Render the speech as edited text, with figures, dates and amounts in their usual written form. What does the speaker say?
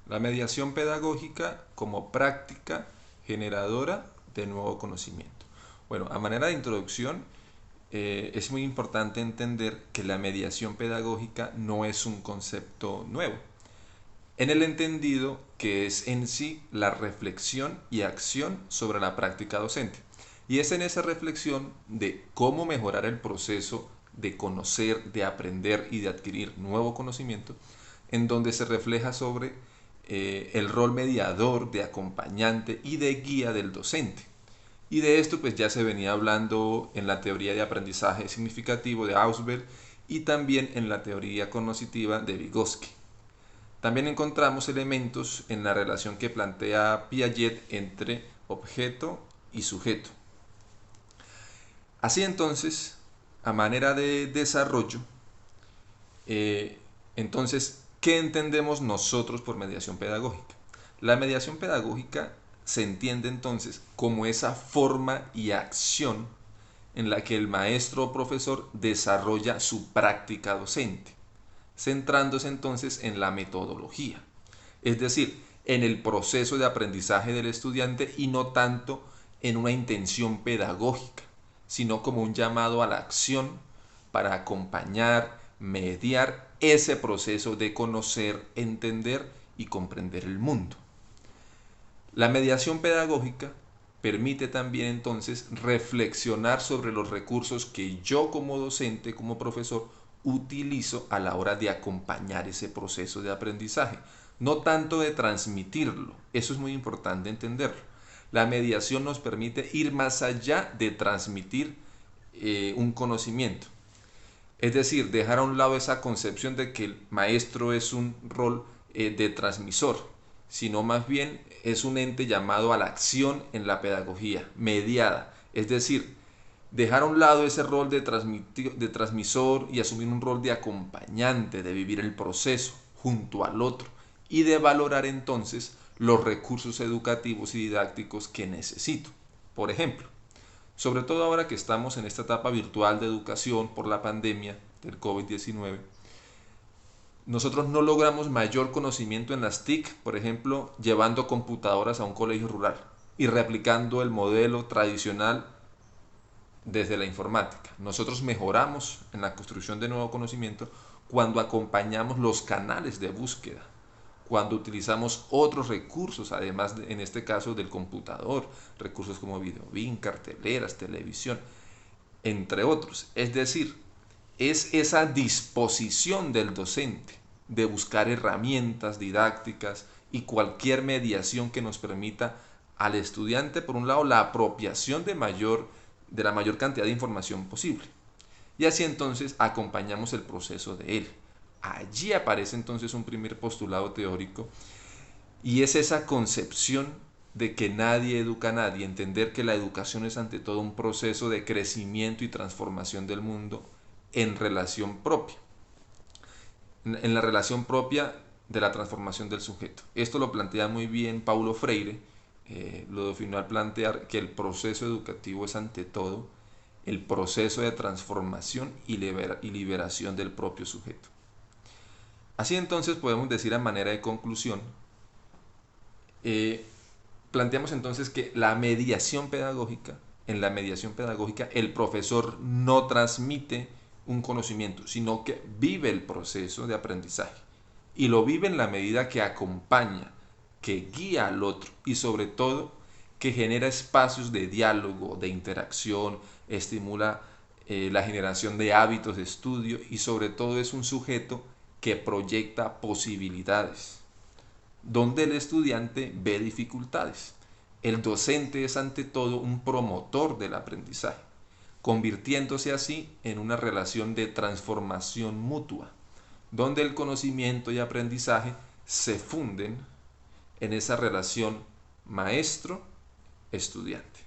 La mediación pedagógica como práctica generadora de nuevo conocimiento. Bueno, a manera de introducción, es muy importante entender que la mediación pedagógica no es un concepto nuevo, en el entendido que es en sí la reflexión y acción sobre la práctica docente. Y es en esa reflexión de cómo mejorar el proceso de conocer, de aprender y de adquirir nuevo conocimiento, en donde se refleja sobre el rol mediador, de acompañante y de guía del docente. Y de esto pues ya se venía hablando en la teoría de aprendizaje significativo de Ausubel y también en la teoría cognitiva de Vygotsky. También encontramos elementos en la relación que plantea Piaget entre objeto y sujeto. Así entonces, a manera de desarrollo, eh, entonces, ¿qué entendemos nosotros por mediación pedagógica? La mediación pedagógica se entiende entonces como esa forma y acción en la que el maestro o profesor desarrolla su práctica docente, centrándose entonces en la metodología, es decir, en el proceso de aprendizaje del estudiante y no tanto en una intención pedagógica, sino como un llamado a la acción para acompañar, mediar ese proceso de conocer, entender y comprender el mundo. La mediación pedagógica permite también entonces reflexionar sobre los recursos que yo como docente, como profesor, utilizo a la hora de acompañar ese proceso de aprendizaje, no tanto de transmitirlo, eso es muy importante entenderlo. La mediación nos permite ir más allá de transmitir un conocimiento, es decir, dejar a un lado esa concepción de que el maestro es un rol de transmisor, sino más bien es un ente llamado a la acción en la pedagogía, mediada. Es decir, dejar a un lado ese rol de transmisor y asumir un rol de acompañante, de vivir el proceso junto al otro y de valorar entonces los recursos educativos y didácticos que necesito. Por ejemplo, sobre todo ahora que estamos en esta etapa virtual de educación por la pandemia del COVID-19, nosotros no logramos mayor conocimiento en las TIC, por ejemplo, llevando computadoras a un colegio rural y replicando el modelo tradicional desde la informática. Nosotros mejoramos en la construcción de nuevo conocimiento cuando acompañamos los canales de búsqueda, cuando utilizamos otros recursos, además en este caso del computador, recursos como videobin, carteleras, televisión, entre otros. Es decir, es esa disposición del docente de buscar herramientas didácticas y cualquier mediación que nos permita al estudiante, por un lado, la apropiación de la mayor cantidad de información posible. Y así entonces acompañamos el proceso de él. Allí aparece entonces un primer postulado teórico y es esa concepción de que nadie educa a nadie, entender que la educación es ante todo un proceso de crecimiento y transformación del mundo en relación propia, en la relación propia de la transformación del sujeto. Esto lo plantea muy bien Paulo Freire, lo definió al plantear que el proceso educativo es ante todo el proceso de transformación y liberación del propio sujeto. Así entonces podemos decir a manera de conclusión, eh, planteamos entonces que en la mediación pedagógica, el profesor no transmite un conocimiento, sino que vive el proceso de aprendizaje. Y lo vive en la medida que acompaña, que guía al otro y sobre todo que genera espacios de diálogo, de interacción, estimula la generación de hábitos de estudio y sobre todo es un sujeto que proyecta posibilidades donde el estudiante ve dificultades. El docente es ante todo un promotor del aprendizaje, convirtiéndose así en una relación de transformación mutua, donde el conocimiento y aprendizaje se funden en esa relación maestro-estudiante.